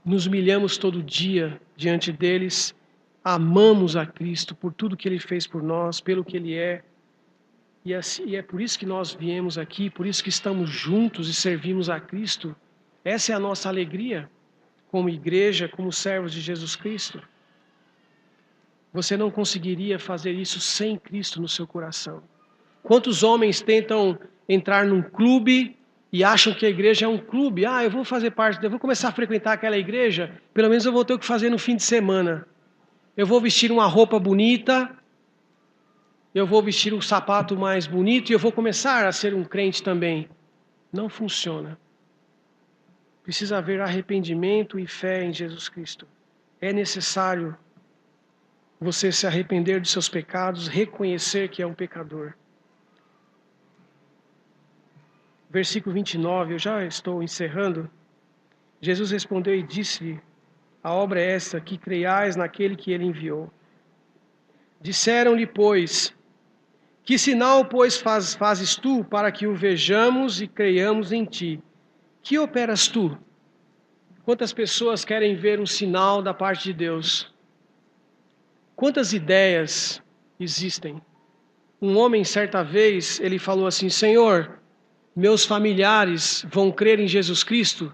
Nos humilhamos todo dia diante deles. Amamos a Cristo por tudo que Ele fez por nós, pelo que Ele é. E é por isso que nós viemos aqui, por isso que estamos juntos e servimos a Cristo. Essa é a nossa alegria, como igreja, como servos de Jesus Cristo. Você não conseguiria fazer isso sem Cristo no seu coração. Quantos homens tentam entrar num clube e acham que a igreja é um clube? Ah, eu vou fazer parte, eu vou começar a frequentar aquela igreja, pelo menos eu vou ter o que fazer no fim de semana. Eu vou vestir uma roupa bonita, eu vou vestir um sapato mais bonito e eu vou começar a ser um crente também. Não funciona. Precisa haver arrependimento e fé em Jesus Cristo. É necessário você se arrepender de seus pecados, reconhecer que é um pecador. Versículo 29, eu já estou encerrando. Jesus respondeu e disse-lhe, a obra é esta, que creiais naquele que ele enviou. Disseram-lhe, pois, que sinal, pois, fazes tu para que o vejamos e creiamos em ti? Que operas tu? Quantas pessoas querem ver um sinal da parte de Deus? Quantas ideias existem? Um homem, certa vez, ele falou assim, Senhor, meus familiares vão crer em Jesus Cristo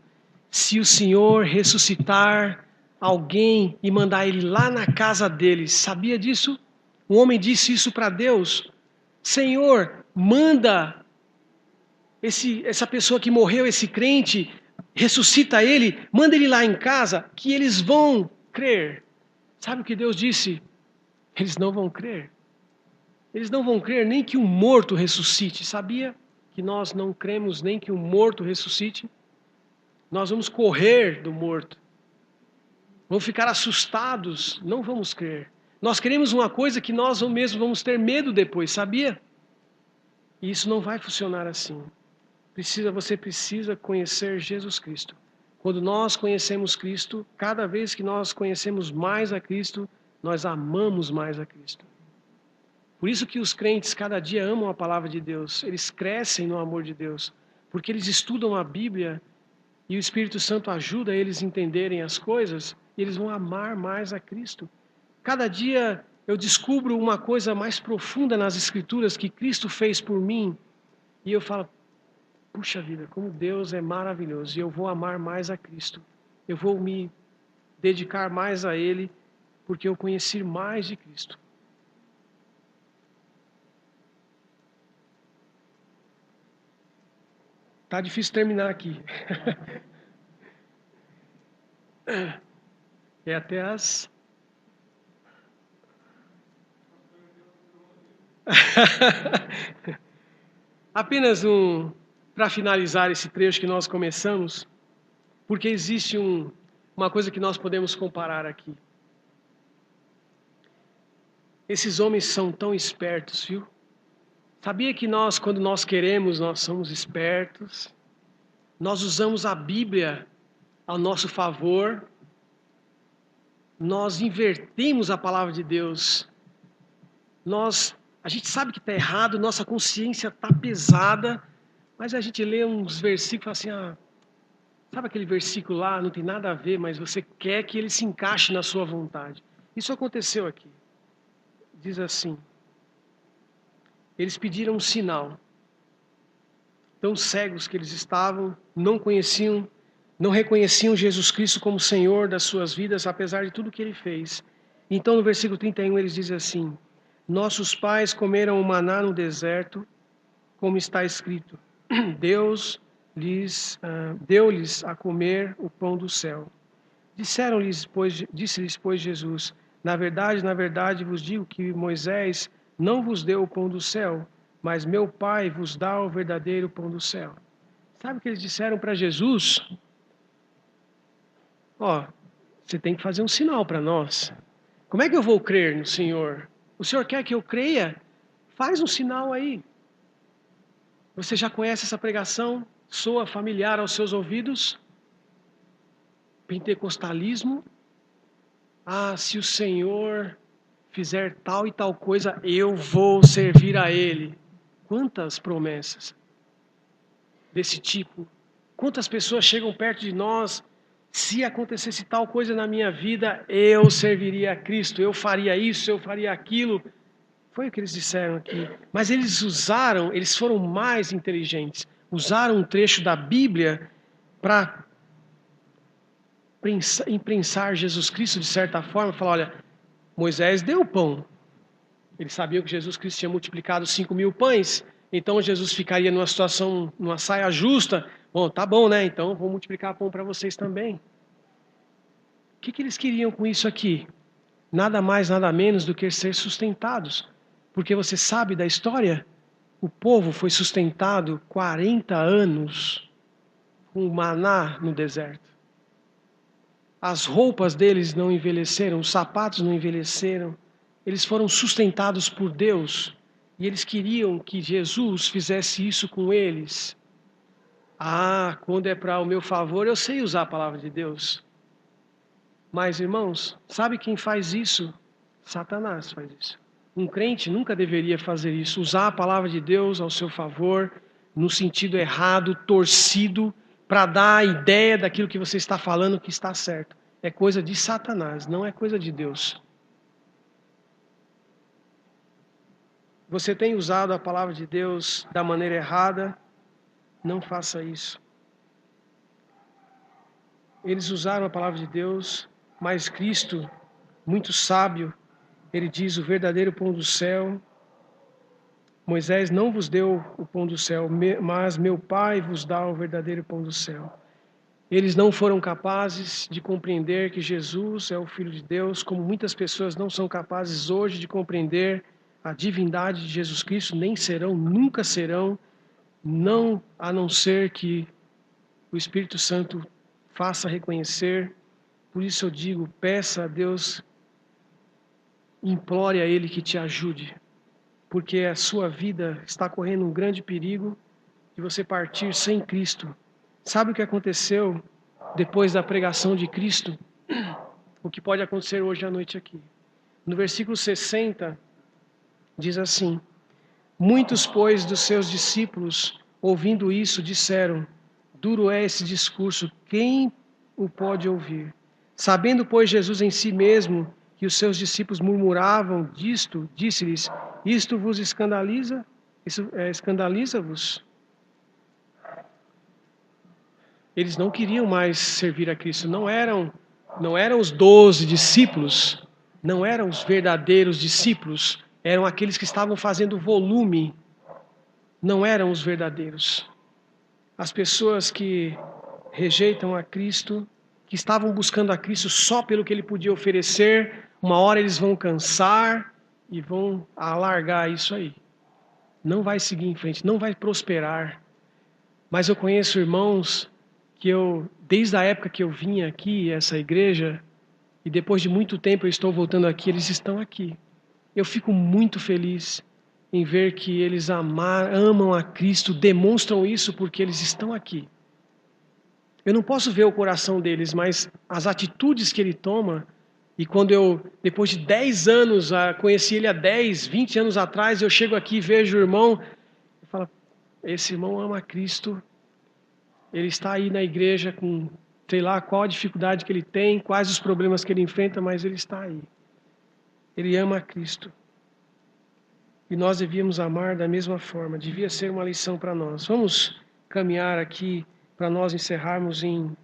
se o Senhor ressuscitar alguém e mandar ele lá na casa deles. Sabia disso? Um homem disse isso para Deus. Senhor, manda essa pessoa que morreu, esse crente, ressuscita ele, manda ele lá em casa, que eles vão crer. Sabe o que Deus disse? Eles não vão crer. Eles não vão crer nem que um morto ressuscite. Sabia que nós não cremos nem que um morto ressuscite? Nós vamos correr do morto. Vamos ficar assustados. Não vamos crer. Nós queremos uma coisa que nós mesmos vamos ter medo depois, sabia? E isso não vai funcionar assim. Você precisa conhecer Jesus Cristo. Quando nós conhecemos Cristo, cada vez que nós conhecemos mais a Cristo, nós amamos mais a Cristo. Por isso que os crentes cada dia amam a palavra de Deus. Eles crescem no amor de Deus. Porque eles estudam a Bíblia e o Espírito Santo ajuda eles a entenderem as coisas e eles vão amar mais a Cristo. Cada dia eu descubro uma coisa mais profunda nas Escrituras que Cristo fez por mim. E eu falo, puxa vida, como Deus é maravilhoso, e eu vou amar mais a Cristo. Eu vou me dedicar mais a Ele, porque eu conheci mais de Cristo. Tá difícil terminar aqui. É até as... Apenas para finalizar esse trecho que nós começamos, porque existe uma coisa que nós podemos comparar aqui. Esses homens são tão espertos, viu? Sabia que nós, quando nós queremos, nós somos espertos? Nós usamos a Bíblia ao nosso favor. Nós invertemos a palavra de Deus. A gente sabe que está errado, nossa consciência está pesada, mas a gente lê uns versículos e fala assim, sabe aquele versículo lá, não tem nada a ver, mas você quer que ele se encaixe na sua vontade. Isso aconteceu aqui. Diz assim, eles pediram um sinal. Tão cegos que eles estavam, não reconheciam Jesus Cristo como Senhor das suas vidas, apesar de tudo que Ele fez. Então, no versículo 31, eles dizem assim, nossos pais comeram o maná no deserto, como está escrito, Deus deu-lhes a comer o pão do céu. Disse-lhes, pois, Jesus, na verdade vos digo que Moisés não vos deu o pão do céu, mas meu Pai vos dá o verdadeiro pão do céu. Sabe o que eles disseram para Jesus? Você tem que fazer um sinal para nós. Como é que eu vou crer no Senhor? O Senhor quer que eu creia? Faz um sinal aí. Você já conhece essa pregação? Soa familiar aos seus ouvidos? Pentecostalismo? Se o Senhor fizer tal e tal coisa, eu vou servir a Ele. Quantas promessas desse tipo? Quantas pessoas chegam perto de nós? Se acontecesse tal coisa na minha vida, eu serviria a Cristo, eu faria isso, eu faria aquilo. Foi o que eles disseram aqui. Mas eles foram mais inteligentes. Usaram um trecho da Bíblia para imprensar Jesus Cristo de certa forma. Falar, olha, Moisés deu o pão. Eles sabiam que Jesus Cristo tinha multiplicado 5.000 pães. Então Jesus ficaria numa situação, numa saia justa. Bom, tá bom, né? Então vou multiplicar pão para vocês também. O que eles queriam com isso aqui? Nada mais, nada menos do que ser sustentados. Porque você sabe da história? O povo foi sustentado 40 anos com maná no deserto. As roupas deles não envelheceram, os sapatos não envelheceram. Eles foram sustentados por Deus. E eles queriam que Jesus fizesse isso com eles. Quando é para o meu favor, eu sei usar a palavra de Deus. Mas, irmãos, sabe quem faz isso? Satanás faz isso. Um crente nunca deveria fazer isso. Usar a palavra de Deus ao seu favor, no sentido errado, torcido, para dar a ideia daquilo que você está falando que está certo. É coisa de Satanás, não é coisa de Deus. Você tem usado a palavra de Deus da maneira errada? Não faça isso. Eles usaram a palavra de Deus, mas Cristo, muito sábio, ele diz o verdadeiro pão do céu. Moisés não vos deu o pão do céu, mas meu Pai vos dá o verdadeiro pão do céu. Eles não foram capazes de compreender que Jesus é o Filho de Deus, como muitas pessoas não são capazes hoje de compreender a divindade de Jesus Cristo, nem serão, nunca serão, a não ser que o Espírito Santo faça reconhecer. Por isso eu digo, peça a Deus, implore a Ele que te ajude, porque a sua vida está correndo um grande perigo de você partir sem Cristo. Sabe o que aconteceu depois da pregação de Cristo? O que pode acontecer hoje à noite aqui. No versículo 60, diz assim, muitos, pois, dos seus discípulos, ouvindo isso, disseram, duro é esse discurso, quem o pode ouvir? Sabendo, pois, Jesus em si mesmo, que os seus discípulos murmuravam disto, disse-lhes, isto vos escandaliza? Isso escandaliza-vos? eles não queriam mais servir a Cristo. Não eram os 12 discípulos, não eram os verdadeiros discípulos, eram aqueles que estavam fazendo volume, não eram os verdadeiros. As pessoas que rejeitam a Cristo, que estavam buscando a Cristo só pelo que Ele podia oferecer, uma hora eles vão cansar e vão alargar isso aí. Não vai seguir em frente, não vai prosperar. Mas eu conheço irmãos que desde a época que eu vim aqui, essa igreja, e depois de muito tempo eu estou voltando aqui, eles estão aqui. Eu fico muito feliz em ver que eles amam a Cristo, demonstram isso porque eles estão aqui. Eu não posso ver o coração deles, mas as atitudes que ele toma, e quando eu, depois de 10 anos, conheci ele há 10, 20 anos atrás, eu chego aqui e vejo o irmão, eu falo, esse irmão ama a Cristo, ele está aí na igreja com, sei lá, qual a dificuldade que ele tem, quais os problemas que ele enfrenta, mas ele está aí. Ele ama a Cristo. E nós devíamos amar da mesma forma, devia ser uma lição para nós. Vamos caminhar aqui para nós encerrarmos em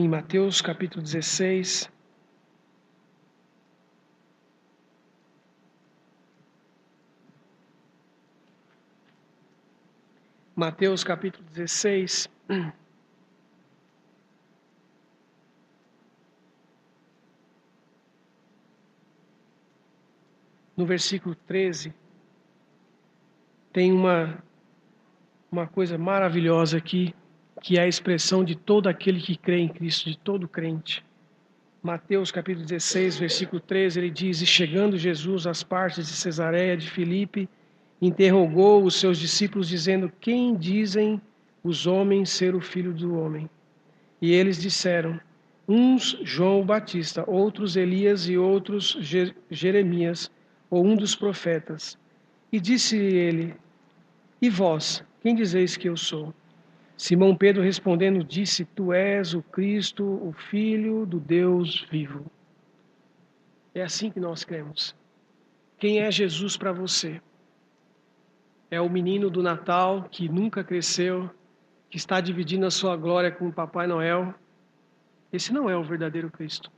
Mateus capítulo 16. Mateus capítulo 16. No versículo 13, tem uma coisa maravilhosa aqui, que é a expressão de todo aquele que crê em Cristo, de todo crente. Mateus capítulo 16, versículo 13, ele diz, e chegando Jesus às partes de Cesareia de Filipe, interrogou os seus discípulos, dizendo, quem dizem os homens ser o Filho do Homem? E eles disseram, uns João o Batista, outros Elias e outros Jeremias, ou um dos profetas. E disse ele, e vós, quem dizeis que eu sou? Simão Pedro respondendo disse, tu és o Cristo, o Filho do Deus vivo. É assim que nós cremos. Quem é Jesus para você? É o menino do Natal que nunca cresceu, que está dividindo a sua glória com o Papai Noel? Esse não é o verdadeiro Cristo.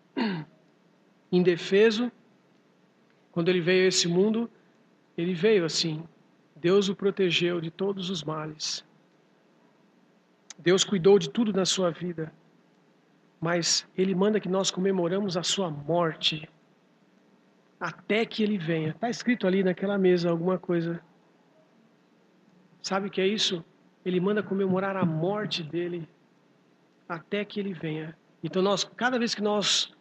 Indefeso, quando ele veio a esse mundo, ele veio assim. Deus o protegeu de todos os males. Deus cuidou de tudo na sua vida. Mas Ele manda que nós comemoramos a sua morte. Até que Ele venha. Está escrito ali naquela mesa alguma coisa. Sabe o que é isso? Ele manda comemorar a morte dEle. Até que Ele venha. Então cada vez que nós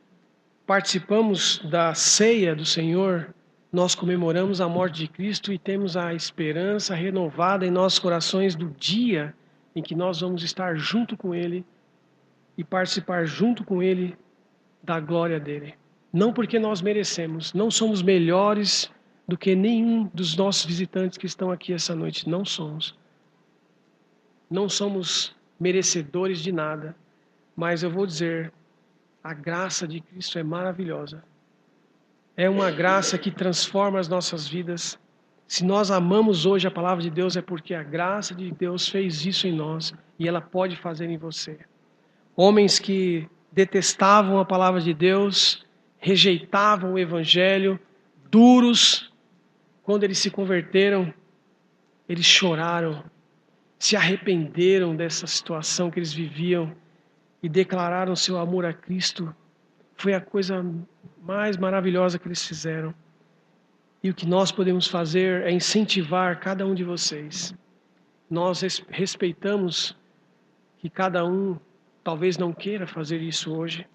participamos da ceia do Senhor, nós comemoramos a morte de Cristo e temos a esperança renovada em nossos corações do dia em que nós vamos estar junto com Ele e participar junto com Ele da glória dEle. Não porque nós merecemos, não somos melhores do que nenhum dos nossos visitantes que estão aqui essa noite, não somos. Não somos merecedores de nada, mas eu vou dizer, a graça de Cristo é maravilhosa. É uma graça que transforma as nossas vidas. Se nós amamos hoje a palavra de Deus, é porque a graça de Deus fez isso em nós e ela pode fazer em você. Homens que detestavam a palavra de Deus, rejeitavam o evangelho, duros, quando eles se converteram, eles choraram, se arrependeram dessa situação que eles viviam e declararam seu amor a Cristo. Foi a coisa mais maravilhosa que eles fizeram. E o que nós podemos fazer é incentivar cada um de vocês. Nós respeitamos que cada um talvez não queira fazer isso hoje.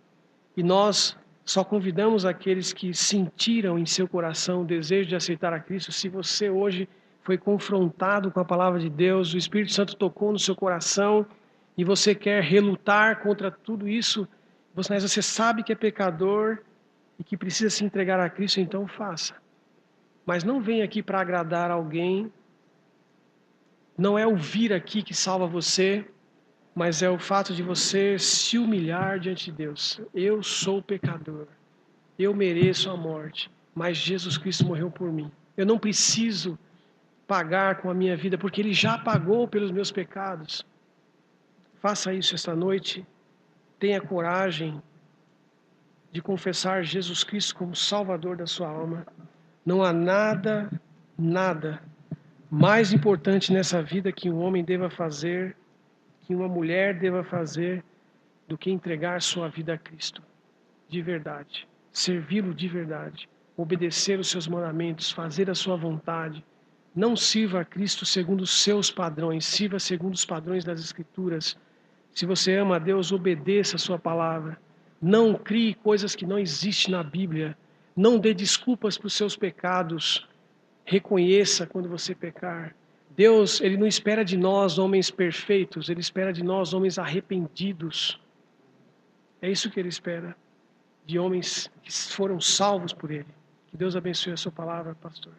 E nós só convidamos aqueles que sentiram em seu coração o desejo de aceitar a Cristo. Se você hoje foi confrontado com a palavra de Deus, o Espírito Santo tocou no seu coração e você quer relutar contra tudo isso, mas você sabe que é pecador e que precisa se entregar a Cristo, então faça. Mas não venha aqui para agradar alguém. Não é o vir aqui que salva você, mas é o fato de você se humilhar diante de Deus. Eu sou pecador. Eu mereço a morte, mas Jesus Cristo morreu por mim. Eu não preciso pagar com a minha vida, porque Ele já pagou pelos meus pecados. Faça isso esta noite. Tenha coragem de confessar Jesus Cristo como Salvador da sua alma. Não há nada mais importante nessa vida que um homem deva fazer, que uma mulher deva fazer, do que entregar sua vida a Cristo, de verdade, servi-lo de verdade, obedecer os seus mandamentos, fazer a sua vontade. Não sirva a Cristo segundo os seus padrões, sirva segundo os padrões das Escrituras. Se você ama a Deus, obedeça a sua palavra. Não crie coisas que não existem na Bíblia. Não dê desculpas para os seus pecados. Reconheça quando você pecar. Deus, Ele não espera de nós homens perfeitos, Ele espera de nós homens arrependidos. É isso que Ele espera, de homens que foram salvos por Ele. Que Deus abençoe a sua palavra, pastor.